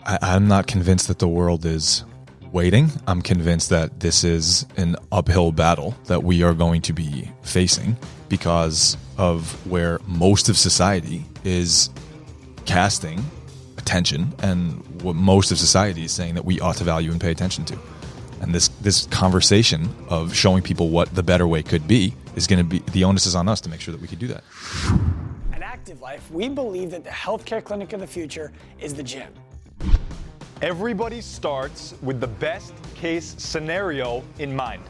I'm not convinced that the world is waiting. I'm convinced that this is an uphill battle that we are going to be facing because of where most of society is casting attention and what most of society is saying that we ought to value and pay attention to. And this conversation of showing people what the better way could be is going to be, the onus is on us to make sure that we can do that. At Active Life, we believe that the healthcare clinic of the future is the gym. Everybody starts with the best case scenario in mind.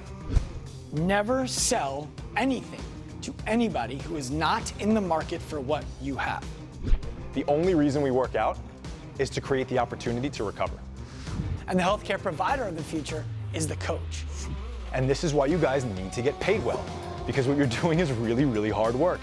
Never sell anything to anybody who is not in the market for what you have. The only reason we work out is to create the opportunity to recover. And the healthcare provider of the future is the coach. And this is why you guys need to get paid well, because what you're doing is really, really hard work.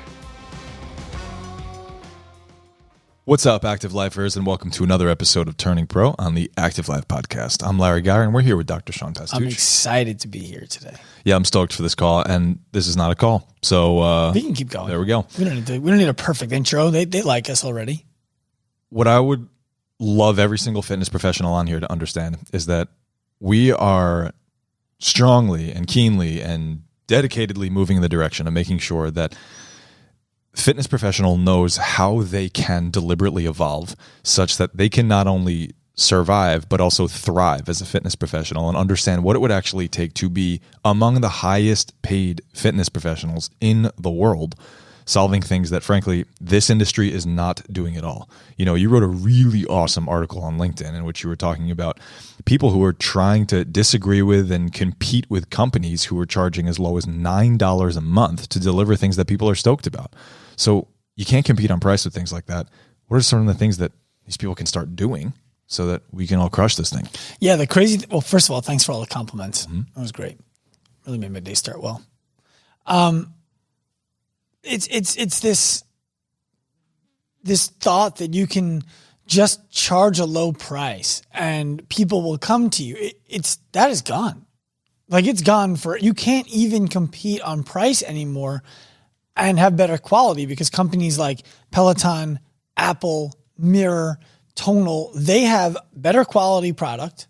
What's up, Active Lifers, and welcome to another episode of Turning Pro on the Active Life Podcast. I'm Larry Gaier, and we're here with Dr. Sean Pastuch. I'm excited to be here today. Yeah, I'm stoked for this call, and this is not a call. So we can keep going. There we go. We don't need a perfect intro. They like us already. What I would love every single fitness professional on here to understand is that we are strongly and keenly and dedicatedly moving in the direction of making sure that fitness professional knows how they can deliberately evolve such that they can not only survive but also thrive as a fitness professional and understand what it would actually take to be among the highest paid fitness professionals in the world, solving things that, frankly, this industry is not doing at all. You know, you wrote a really awesome article on LinkedIn in which you were talking about people who are trying to disagree with and compete with companies who are charging as low as $9 a month to deliver things that people are stoked about. So you can't compete on price with things like that. What are some of the things that these people can start doing so that we can all crush this thing? Yeah, well, first of all, thanks for all the compliments. Mm-hmm. That was great. Really made my day start well. It's this thought that you can just charge a low price and people will come to you. That is gone. Like, it's gone you can't even compete on price anymore and have better quality because companies like Peloton, Apple, Mirror, Tonal, they have better quality product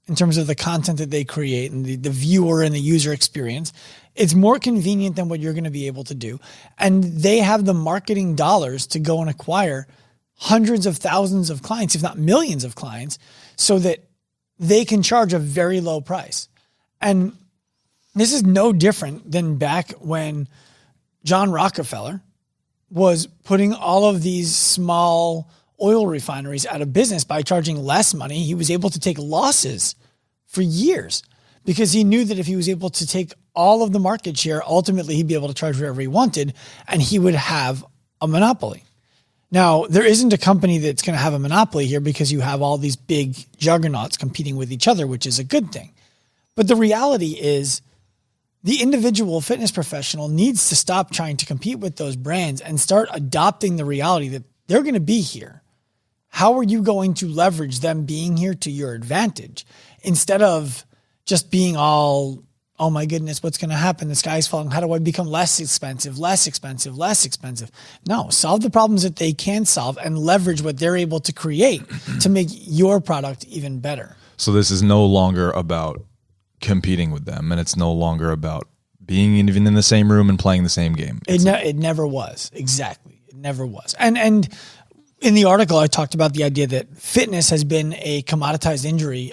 in terms of the content that they create and the viewer and the user experience. It's more convenient than what you're going to be able to do. And they have the marketing dollars to go and acquire hundreds of thousands of clients, if not millions of clients, so that they can charge a very low price. And this is no different than back when John Rockefeller was putting all of these small oil refineries out of business by charging less money. He was able to take losses for years because he knew that if he was able to take all of the market share, ultimately he'd be able to charge whatever he wanted and he would have a monopoly. Now, there isn't a company that's going to have a monopoly here because you have all these big juggernauts competing with each other, which is a good thing. But the reality is the individual fitness professional needs to stop trying to compete with those brands and start adopting the reality that they're going to be here. How are you going to leverage them being here to your advantage instead of just being all, oh my goodness, what's going to happen? The sky's falling. How do I become less expensive? No, solve the problems that they can solve and leverage what they're able to create to make your product even better. So this is no longer about competing with them, and it's no longer about being even in the same room and playing the same game. It never was. Exactly. It never was. And in the article, I talked about the idea that fitness has been a commoditized industry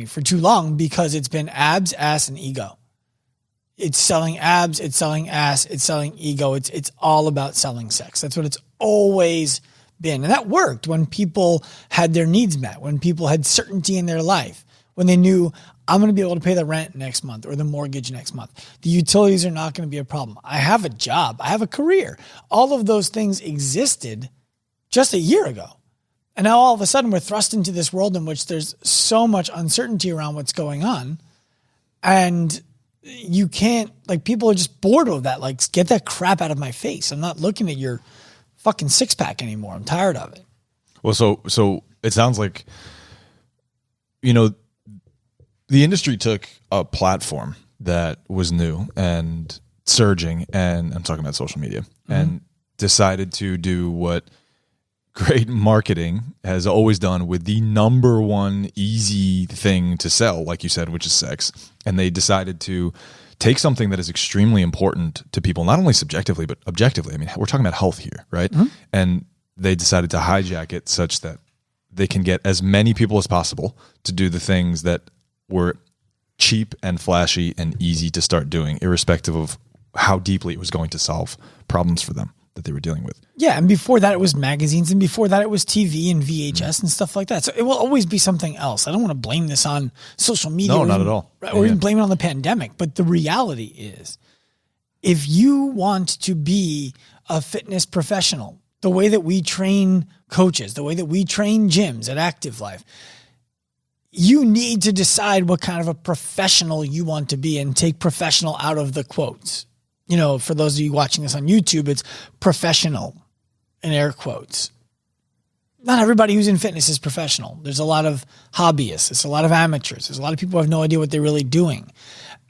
for too long because it's been abs, ass, and ego. It's selling abs, it's selling ass, it's selling ego. It's all about selling sex. That's what it's always been. And that worked when people had their needs met, when people had certainty in their life, when they knew, I'm going to be able to pay the rent next month or the mortgage next month. The utilities are not going to be a problem. I have a job. I have a career. All of those things existed just a year ago. And now all of a sudden we're thrust into this world in which there's so much uncertainty around what's going on. And you can't, people are just bored of that. Get that crap out of my face. I'm not looking at your fucking six pack anymore. I'm tired of it. Well, so it sounds like, the industry took a platform that was new and surging, and I'm talking about social media, and decided to do what great marketing has always done with the number one easy thing to sell, like you said, which is sex. And they decided to take something that is extremely important to people, not only subjectively, but objectively. I mean, we're talking about health here, right? Mm-hmm. And they decided to hijack it such that they can get as many people as possible to do the things that were cheap and flashy and easy to start doing, irrespective of how deeply it was going to solve problems for them that they were dealing with. Yeah, and before that it was magazines, and before that it was TV and VHS and stuff like that. So it will always be something else. I don't want to blame this on social media. No, not at all. Or even blame it on the pandemic. But the reality is, if you want to be a fitness professional, the way that we train coaches, the way that we train gyms at Active Life, you need to decide what kind of a professional you want to be and take professional out of the quotes. You know, for those of you watching this on YouTube, it's professional in air quotes. Not everybody who's in fitness is professional. There's a lot of hobbyists. There's a lot of amateurs. There's a lot of people who have no idea what they're really doing.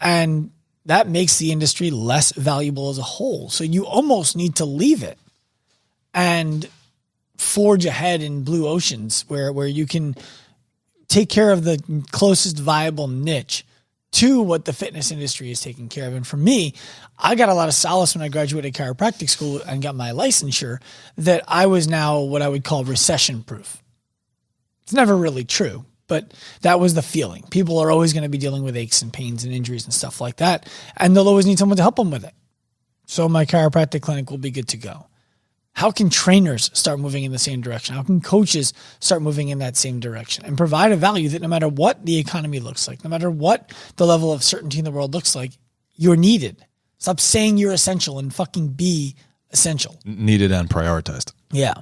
And that makes the industry less valuable as a whole. So you almost need to leave it and forge ahead in blue oceans where you can take care of the closest viable niche to what the fitness industry is taking care of. And for me, I got a lot of solace when I graduated chiropractic school and got my licensure that I was now what I would call recession proof. It's never really true, but that was the feeling. People are always going to be dealing with aches and pains and injuries and stuff like that. And they'll always need someone to help them with it. So my chiropractic clinic will be good to go. How can trainers start moving in the same direction? How can coaches start moving in that same direction and provide a value that no matter what the economy looks like, no matter what the level of certainty in the world looks like, you're needed. Stop saying you're essential and fucking be essential. Needed and prioritized. Yeah.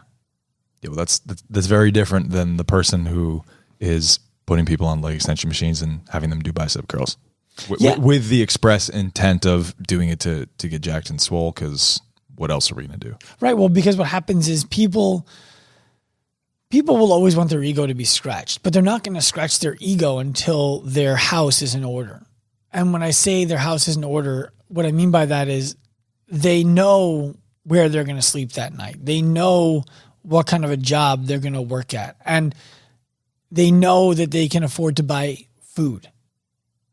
Yeah, well, that's very different than the person who is putting people on leg extension machines and having them do bicep curls with the express intent of doing it to get jacked and swole, because what else are we going to do? Right. Well, because what happens is people will always want their ego to be scratched, but they're not going to scratch their ego until their house is in order. And when I say their house is in order, what I mean by that is they know where they're going to sleep that night. They know what kind of a job they're going to work at. And they know that they can afford to buy food.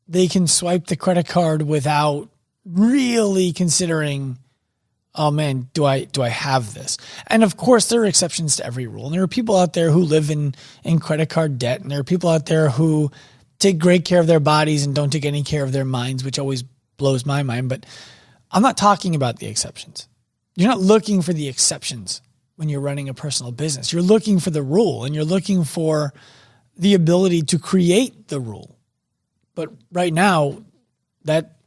They can swipe the credit card without really considering, oh man, do I have this? And of course, there are exceptions to every rule. And there are people out there who live in credit card debt. And there are people out there who take great care of their bodies and don't take any care of their minds, which always blows my mind. But I'm not talking about the exceptions. You're not looking for the exceptions when you're running a personal business. You're looking for the rule, and you're looking for the ability to create the rule. But right now, that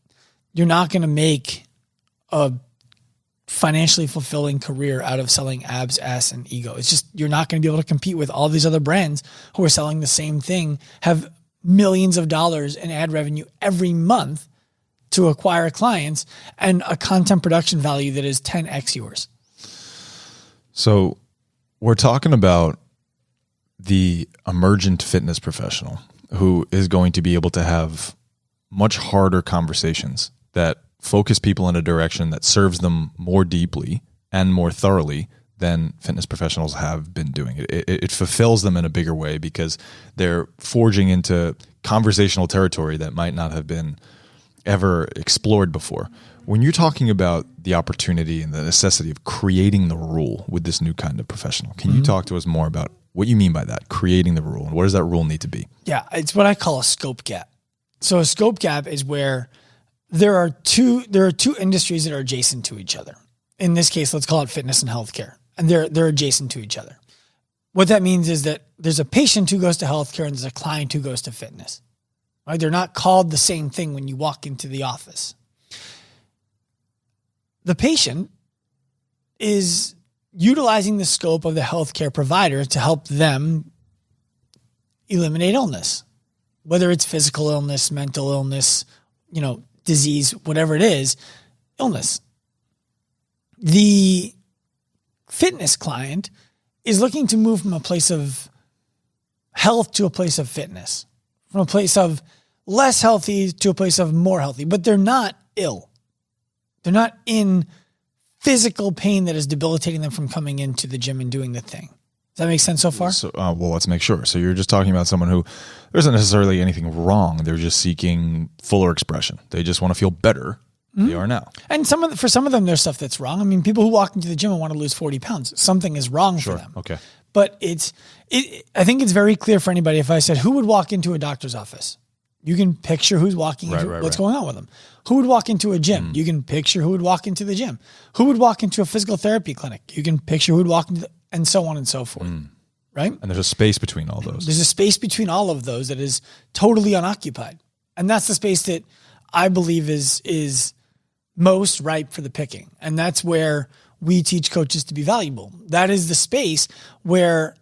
you're not going to make a financially fulfilling career out of selling abs, ass, and ego. It's just, you're not going to be able to compete with all these other brands who are selling the same thing, have millions of dollars in ad revenue every month to acquire clients, and a content production value that is 10x yours. So we're talking about the emergent fitness professional who is going to be able to have much harder conversations that focus people in a direction that serves them more deeply and more thoroughly than fitness professionals have been doing. It fulfills them in a bigger way because they're forging into conversational territory that might not have been ever explored before. When you're talking about the opportunity and the necessity of creating the rule with this new kind of professional, can you talk to us more about what you mean by that, creating the rule, and what does that rule need to be? Yeah, it's what I call a scope gap. So a scope gap is where there are two industries that are adjacent to each other. In this case, let's call it fitness and healthcare, and they're adjacent to each other. What that means is that there's a patient who goes to healthcare and there's a client who goes to fitness. Right? They're not called the same thing when you walk into the office. The patient is utilizing the scope of the healthcare provider to help them eliminate illness, whether it's physical illness, mental illness, disease, whatever it is, illness. The fitness client is looking to move from a place of health to a place of fitness, from a place of less healthy to a place of more healthy, but they're not ill. They're not in physical pain that is debilitating them from coming into the gym and doing the thing. Does that make sense so far? So, well, let's make sure. So you're just talking about someone who there isn't necessarily anything wrong. They're just seeking fuller expression. They just want to feel better than they are now. And for some of them, there's stuff that's wrong. I mean, people who walk into the gym and want to lose 40 pounds, something is wrong for them. Okay. But I think it's very clear for anybody. If I said, who would walk into a doctor's office? You can picture who's walking into what's going on with them. Who would walk into a gym? You can picture who would walk into the gym. Who would walk into a physical therapy clinic? You can picture who would walk into and so on and so forth. Right? And there's a space between all those. There's a space between all of those that is totally unoccupied. And that's the space that I believe is most ripe for the picking. And that's where we teach coaches to be valuable. That is the space where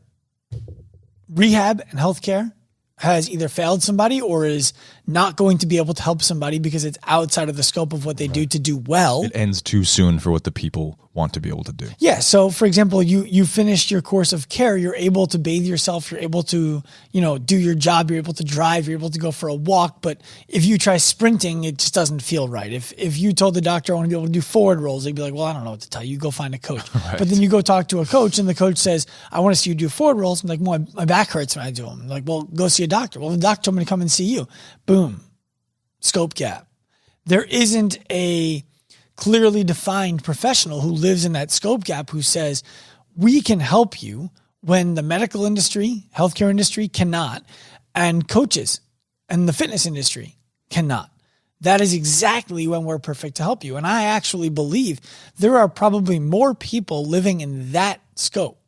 rehab and healthcare has either failed somebody or is not going to be able to help somebody because it's outside of the scope of what they do to do well. It ends too soon for what the people want to be able to do. Yeah. So for example, you finished your course of care, you're able to bathe yourself, you're able to, do your job, you're able to drive, you're able to go for a walk. But if you try sprinting, it just doesn't feel right. If you told the doctor I want to be able to do forward rolls, they'd be like, well, I don't know what to tell you. Go find a coach. Right. But then you go talk to a coach and the coach says, I want to see you do forward rolls. I'm like, well, my back hurts when I do them. I'm like, well, go see a doctor. Well, the doctor told me to come and see you. Boom. Scope gap. There isn't a clearly defined professional who lives in that scope gap who says, we can help you when the medical industry, healthcare industry cannot, and coaches and the fitness industry cannot. That is exactly when we're perfect to help you. And I actually believe there are probably more people living in that scope.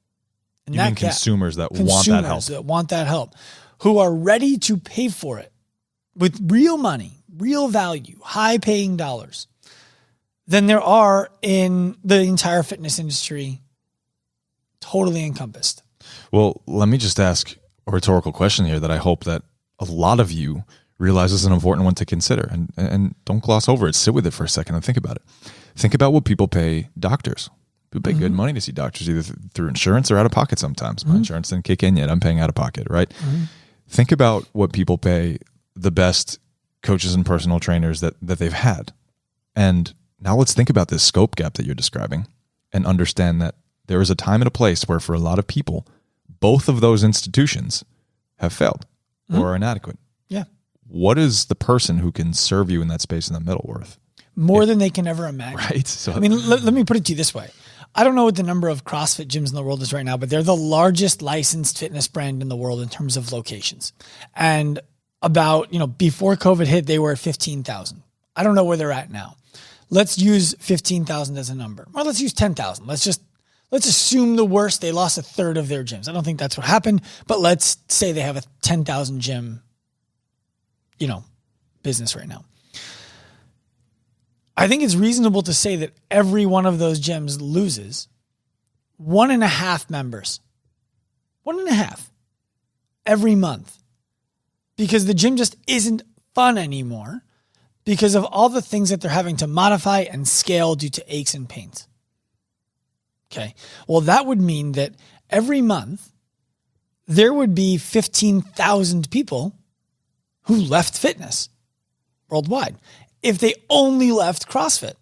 You mean consumers that want that help. That want that help, who are ready to pay for it with real money, real value, high paying dollars, than there are in the entire fitness industry, totally encompassed. Well, let me just ask a rhetorical question here that I hope that a lot of you realize is an important one to consider. And don't gloss over it. Sit with it for a second and think about it. Think about what people pay doctors. People pay good money to see doctors, either through insurance or out of pocket sometimes. My insurance didn't kick in yet. I'm paying out of pocket, right? Think about what people pay the best coaches and personal trainers that they've had. And now let's think about this scope gap that you're describing and understand that there is a time and a place where for a lot of people, both of those institutions have failed or are inadequate. Yeah. What is the person who can serve you in that space in the middle worth? More than they can ever imagine. Right. So, I mean, let me put it to you this way. I don't know what the number of CrossFit gyms in the world is right now, but they're the largest licensed fitness brand in the world in terms of locations. And about, before COVID hit, they were at 15,000. I don't know where they're at now. Let's use 15,000 as a number. Or let's use 10,000. Let's assume the worst. They lost a third of their gyms. I don't think that's what happened, but let's say they have a 10,000 gym, business right now. I think it's reasonable to say that every one of those gyms loses 1.5 members. 1.5 every month. Because the gym just isn't fun anymore because of all the things that they're having to modify and scale due to aches and pains. Okay. Well, that would mean that every month there would be 15,000 people who left fitness worldwide if they only left CrossFit.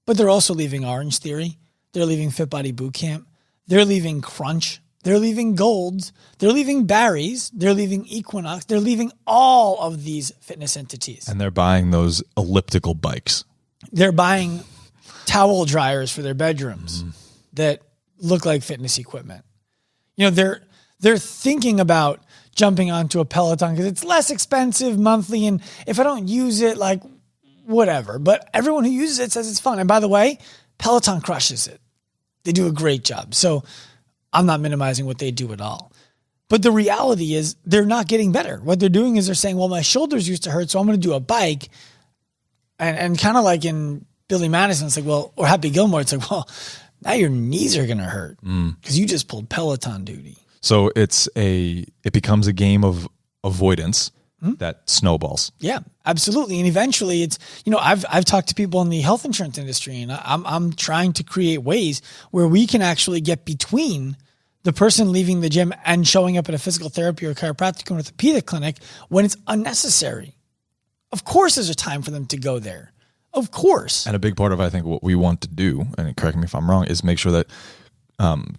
But they're also leaving Orange Theory. They're leaving Fit Body Bootcamp. They're leaving Crunch. They're leaving Gold. They're leaving Barry's. They're leaving Equinox. They're leaving all of these fitness entities. And they're buying those elliptical bikes. They're buying towel dryers for their bedrooms that look like fitness equipment. They're thinking about jumping onto a Peloton because it's less expensive monthly. And if I don't use it, like whatever, but everyone who uses it says it's fun. And by the way, Peloton crushes it. They do a great job. So I'm not minimizing what they do at all. But the reality is they're not getting better. What they're doing is they're saying, well, my shoulders used to hurt, so I'm going to do a bike. And kind of like in Billy Madison, it's like, well, or Happy Gilmore, it's like, well, now your knees are going to hurt because you just pulled Peloton duty. So it becomes a game of avoidance that snowballs. Yeah, absolutely. And eventually it's, I've talked to people in the health insurance industry and I'm trying to create ways where we can actually get between the person leaving the gym and showing up at a physical therapy or chiropractic or orthopedic clinic when it's unnecessary. Of course, there's a time for them to go there. Of course. And a big part of, I think, what we want to do, and correct me if I'm wrong, is make sure that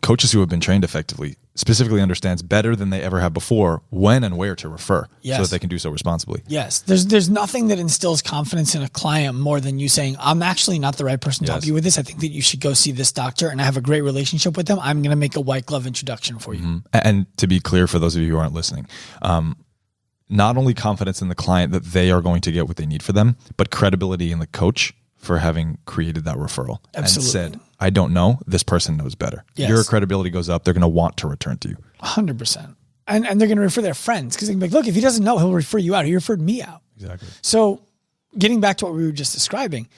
coaches who have been trained effectively specifically understands better than they ever have before when and where to refer so that they can do so responsibly. Yes. There's nothing that instills confidence in a client more than you saying, I'm actually not the right person to help you with this. I think that you should go see this doctor, and I have a great relationship with them. I'm going to make a white glove introduction for you. Mm-hmm. And to be clear, for those of you who aren't listening, not only confidence in the client that they are going to get what they need for them, but credibility in the coach for having created that referral. Absolutely. And said, I don't know, this person knows better. Yes. Your credibility goes up. They're going to want to return to you. 100%. And they're going to refer their friends because they can be like, look, if he doesn't know, he'll refer you out. He referred me out. Exactly. So getting back to what we were just describing,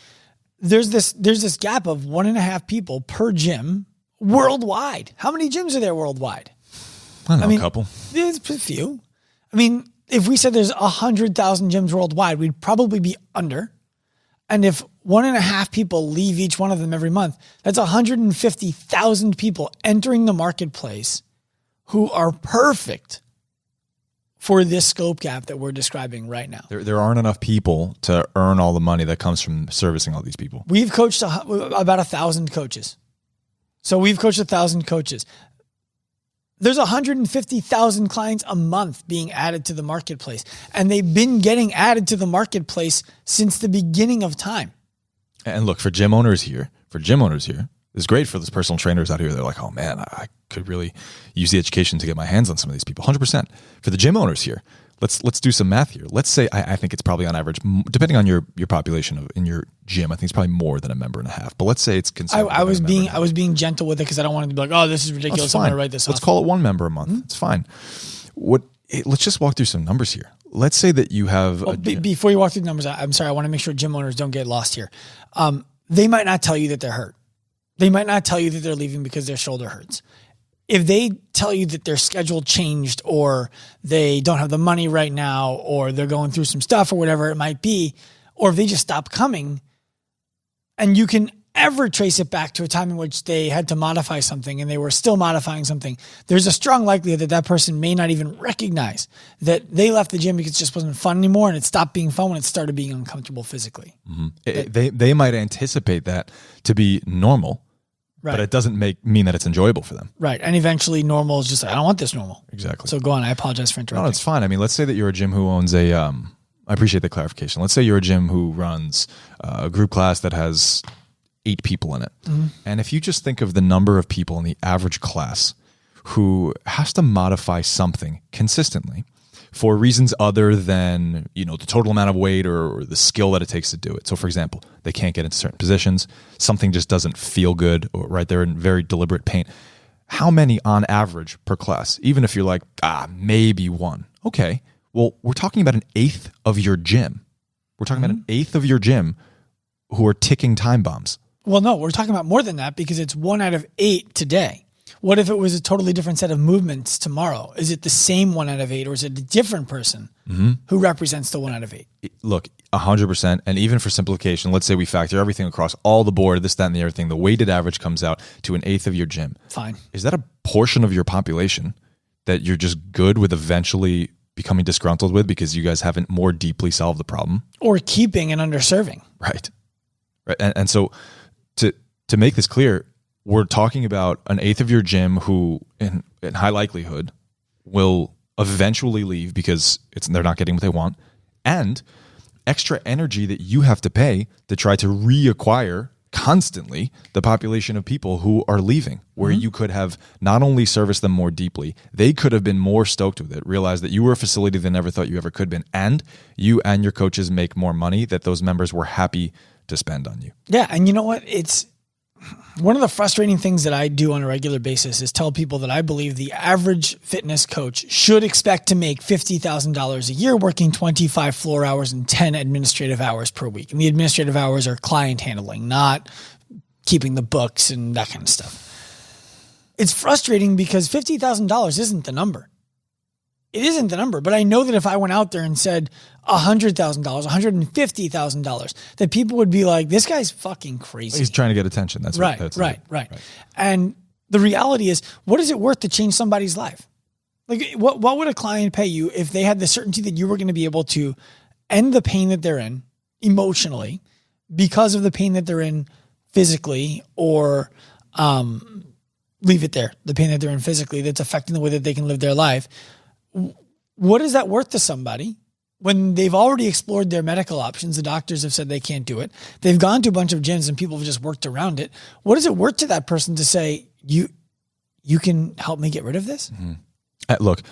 there's this gap of 1.5 people per gym worldwide. How many gyms are there worldwide? I don't know, a couple. There's a few. I mean, if we said there's 100,000 gyms worldwide, we'd probably be under. And if 1.5 people leave each one of them every month, that's 150,000 people entering the marketplace who are perfect for this scope gap that we're describing right now. There aren't enough people to earn all the money that comes from servicing all these people. We've coached about 1,000 coaches. So we've coached 1,000 coaches. There's 150,000 clients a month being added to the marketplace, and they've been getting added to the marketplace since the beginning of time. And look, for gym owners here, it's great for those personal trainers out here. They're like, oh man, I could really use the education to get my hands on some of these people. 100%. For the gym owners here, let's do some math here. Let's say I think it's probably on average, depending on your population in your gym, I think it's probably more than 1.5 members. But let's say it's considered. I was being gentle with it because I don't want it to be like, oh, this is ridiculous. I'm going to write this off. Let's call it 1 member a month. It's fine. Let's just walk through some numbers here. Let's say that you have. Before you walk through the numbers, I'm sorry. I want to make sure gym owners don't get lost here. They might not tell you that they're hurt. They might not tell you that they're leaving because their shoulder hurts. If they tell you that their schedule changed, or they don't have the money right now, or they're going through some stuff, or whatever it might be, or if they just stop coming, and you can ever trace it back to a time in which they had to modify something and they were still modifying something, there's a strong likelihood that person may not even recognize that they left the gym because it just wasn't fun anymore, and it stopped being fun when it started being uncomfortable physically. Mm-hmm. They might anticipate that to be normal. Right. But it doesn't mean that it's enjoyable for them. Right. And eventually normal is just like, I don't want this normal. Exactly. So go on. I apologize for interrupting. No, it's fine. I mean, let's say that you're a gym who owns I appreciate the clarification. Let's say you're a gym who runs a group class that has 8 people in it. Mm-hmm. And if you just think of the number of people in the average class who has to modify something consistently for reasons other than, the total amount of weight or the skill that it takes to do it. So for example, they can't get into certain positions. Something just doesn't feel good, or right there in very deliberate pain. How many on average per class? Even if you're like, maybe 1. Okay. Well, we're talking about 1/8 of your gym. We're talking about 1/8 of your gym who are ticking time bombs. Well, no, we're talking about more than that because it's 1 out of 8 today. What if it was a totally different set of movements tomorrow? Is it the same 1 out of 8, or is it a different person who represents the 1 out of 8? Look, 100%. And even for simplification, let's say we factor everything across all the board, this, that, and the other thing. The weighted average comes out to 1/8 of your gym. Fine. Is that a portion of your population that you're just good with eventually becoming disgruntled with because you guys haven't more deeply solved the problem? Or keeping and underserving. Right. And so to make this clear, we're talking about 1/8 of your gym who, in high likelihood, will eventually leave because they're not getting what they want, and extra energy that you have to pay to try to reacquire constantly the population of people who are leaving, where you could have not only serviced them more deeply, they could have been more stoked with it, realized that you were a facility they never thought you ever could have been, and you and your coaches make more money that those members were happy to spend on you. Yeah, and you know what? It's one of the frustrating things that I do on a regular basis is tell people that I believe the average fitness coach should expect to make $50,000 a year working 25 floor hours and 10 administrative hours per week. And the administrative hours are client handling, not keeping the books and that kind of stuff. It's frustrating because $50,000 isn't the number. It isn't the number, but I know that if I went out there and said $100,000, $150,000, that people would be like, this guy's fucking crazy. He's trying to get attention. That's right. And the reality is, what is it worth to change somebody's life? Like, what would a client pay you if they had the certainty that you were going to be able to end the pain that they're in emotionally because of the pain that they're in physically, or leave it there, the pain that they're in physically, that's affecting the way that they can live their life. What is that worth to somebody when they've already explored their medical options? The doctors have said they can't do it. They've gone to a bunch of gyms and people have just worked around it. What is it worth to that person to say, you can help me get rid of this? Look,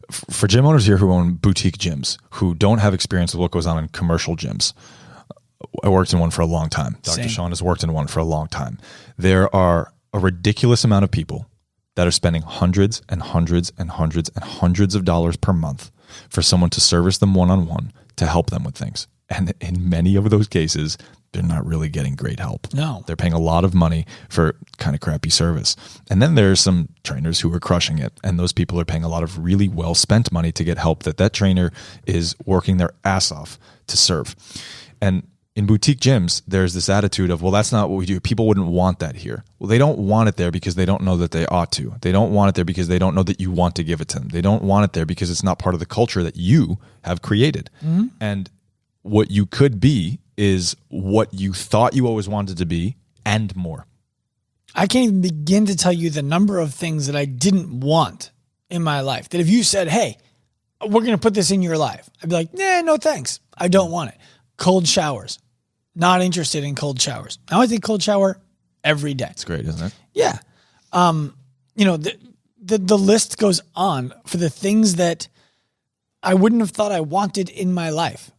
for gym owners here who own boutique gyms, who don't have experience with what goes on in commercial gyms, I worked in one for a long time. Dr. Sean has worked in one for a long time. There are a ridiculous amount of people that are spending hundreds and hundreds and hundreds and hundreds of dollars per month for someone to service them one-on-one to help them with things. And in many of those cases, they're not really getting great help. No. They're paying a lot of money for kind of crappy service. And then there's some trainers who are crushing it. And those people are paying a lot of really well-spent money to get help that trainer is working their ass off to serve. And in boutique gyms, there's this attitude of, well, that's not what we do. People wouldn't want that here. Well, they don't want it there because they don't know that they ought to. They don't want it there because they don't know that you want to give it to them. They don't want it there because it's not part of the culture that you have created. Mm-hmm. And what you could be is what you thought you always wanted to be and more. I can't even begin to tell you the number of things that I didn't want in my life. That if you said, hey, we're going to put this in your life, I'd be like, nah, no thanks. I don't want it. Cold showers. Not interested in cold showers. Now I take cold shower every day. It's great, isn't it? Yeah. The list goes on for the things that I wouldn't have thought I wanted in my life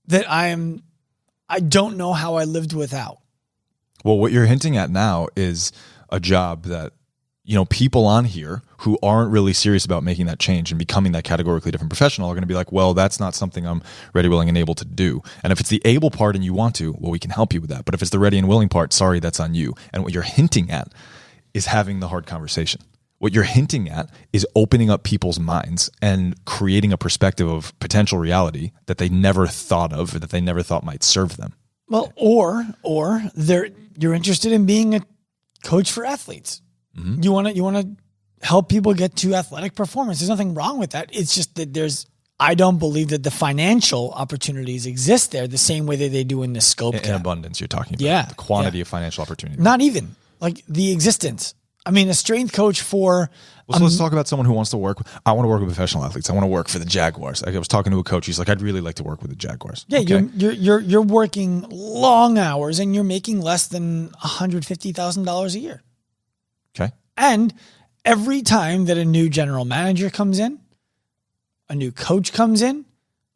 that I don't know how I lived without. Well, what you're hinting at now is a job that, people on here who aren't really serious about making that change and becoming that categorically different professional are going to be like, well, that's not something I'm ready, willing, and able to do. And if it's the able part and you want to, well, we can help you with that. But if it's the ready and willing part, sorry, that's on you. And what you're hinting at is having the hard conversation. What you're hinting at is opening up people's minds and creating a perspective of potential reality that they never thought of or that they never thought might serve them. Well, or you're interested in being a coach for athletes. Mm-hmm. You want to help people get to athletic performance. There's nothing wrong with that. It's just that I don't believe that the financial opportunities exist there the same way that they do in the scope. In abundance, you're talking about. Yeah. The quantity of financial opportunity. Not even. Like the existence. I mean, a strength coach for... Well, so let's talk about someone who wants to work. I want to work with professional athletes. I want to work for the Jaguars. I was talking to a coach. He's like, I'd really like to work with the Jaguars. Yeah, okay. You're working long hours and you're making less than $150,000 a year. Okay. And every time that a new general manager comes in, a new coach comes in,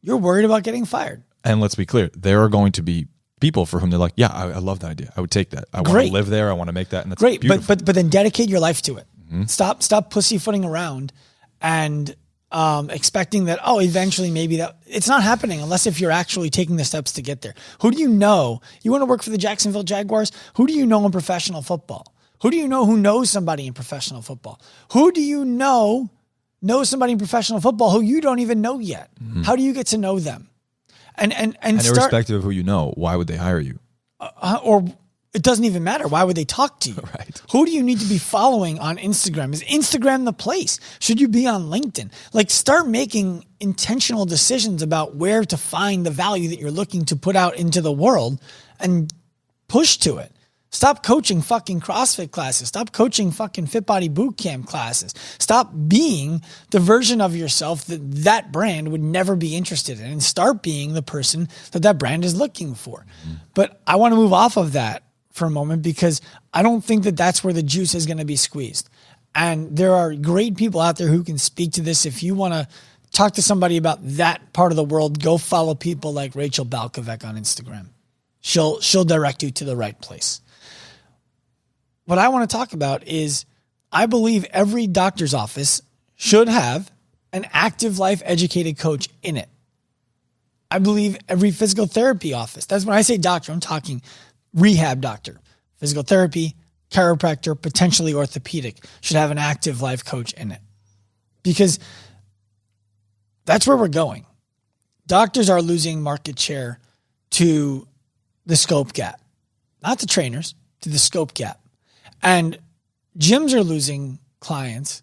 you're worried about getting fired. And let's be clear, there are going to be people for whom they're like, yeah, I love that idea. I would take that. I want to live there. I want to make that. And that's great. Beautiful. But then dedicate your life to it. Mm-hmm. Stop pussyfooting around and expecting that, eventually maybe that it's not happening unless if you're actually taking the steps to get there. Who do you know? You want to work for the Jacksonville Jaguars? Who do you know in professional football? Who do you know who knows somebody in professional football? Who do you know knows somebody in professional football who you don't even know yet? Mm-hmm. How do you get to know them? And irrespective of who you know, why would they hire you? Or it doesn't even matter. Why would they talk to you? Right. Who do you need to be following on Instagram? Is Instagram the place? Should you be on LinkedIn? Like, start making intentional decisions about where to find the value that you're looking to put out into the world and push to it. Stop coaching fucking CrossFit classes. Stop coaching fucking Fit Body Bootcamp classes. Stop being the version of yourself that brand would never be interested in, and start being the person that brand is looking for. Mm-hmm. But I want to move off of that for a moment because I don't think that that's where the juice is going to be squeezed. And there are great people out there who can speak to this. If you want to talk to somebody about that part of the world, go follow people like Rachel Balkovec on Instagram. She'll direct you to the right place. What I want to talk about is I believe every doctor's office should have an active life educated coach in it. I believe every physical therapy office, that's when I say doctor, I'm talking rehab doctor, physical therapy, chiropractor, potentially orthopedic, should have an active life coach in it. Because that's where we're going. Doctors are losing market share to the scope gap, not the trainers, to the scope gap. And gyms are losing clients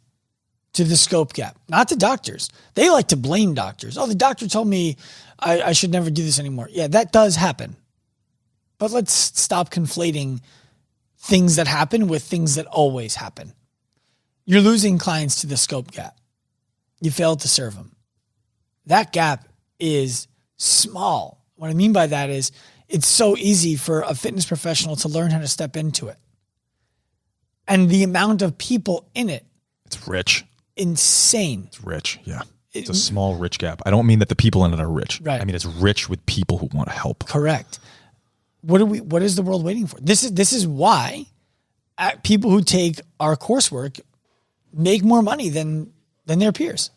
to the scope gap, not the doctors. They like to blame doctors. Oh, the doctor told me I should never do this anymore. Yeah, that does happen. But let's stop conflating things that happen with things that always happen. You're losing clients to the scope gap. You failed to serve them. That gap is small. What I mean by that is it's so easy for a fitness professional to learn how to step into it. And the amount of people in it. It's rich. Insane. It's rich. Yeah. It's a small, rich gap. I don't mean that the people in it are rich. Right. I mean, it's rich with people who want to help. Correct. What is the world waiting for? This is why people who take our coursework make more money than their peers.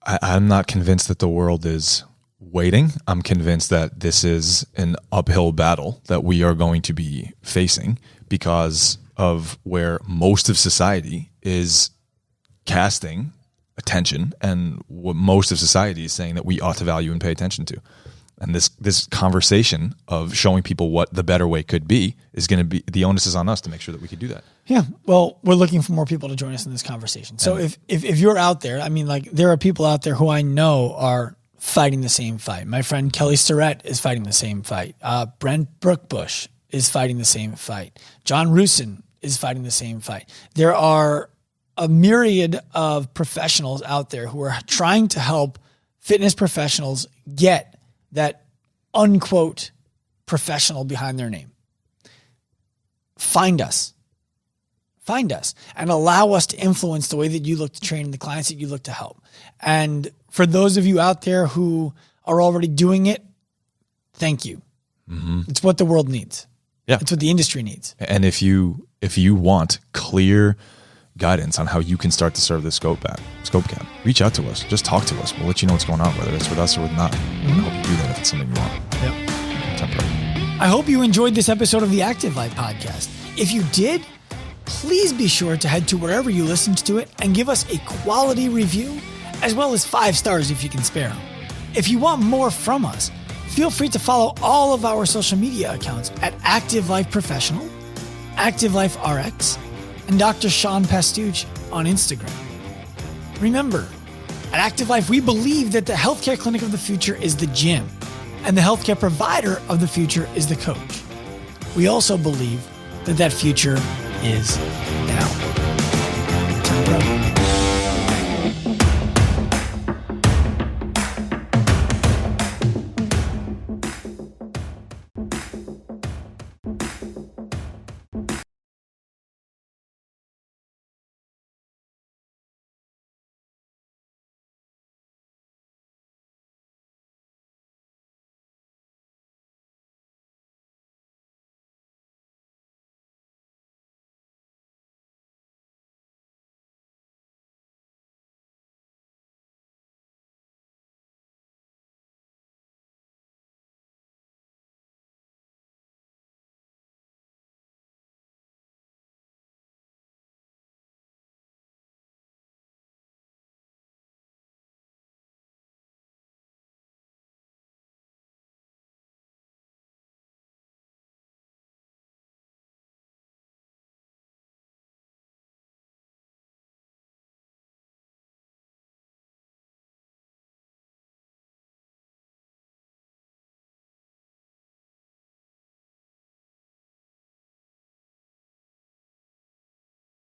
I'm not convinced that the world is waiting. I'm convinced that this is an uphill battle that we are going to be facing because of where most of society is casting attention and what most of society is saying that we ought to value and pay attention to. And this conversation of showing people what the better way could be is going to be, the onus is on us to make sure that we could do that. Yeah. Well, we're looking for more people to join us in this conversation. So if you're out there, I mean, like there are people out there who I know are fighting the same fight. My friend Kelly Surratt is fighting the same fight. Brent Brookbush is fighting the same fight. John Rusin is fighting the same fight. There are a myriad of professionals out there who are trying to help fitness professionals get that unquote professional behind their name. Find us and allow us to influence the way that you look to train and the clients that you look to help. And for those of you out there who are already doing it, thank you. Mm-hmm. It's what the world needs. Yeah. It's what the industry needs. And if you want clear guidance on how you can start to serve this scope gap, reach out to us. Just talk to us. We'll let you know what's going on, whether it's with us or with not. We'll help you do that if it's something you want. Yep. Temporary. I hope you enjoyed this episode of the Active Life podcast. If you did, please be sure to head to wherever you listened to it and give us a quality review, as well as 5 stars if you can spare them. If you want more from us, feel free to follow all of our social media accounts at Active Life Professional, Active Life RX, and Dr. Sean Pastuch on Instagram. Remember, at Active Life, we believe that the healthcare clinic of the future is the gym, and the healthcare provider of the future is the coach. We also believe that future is now.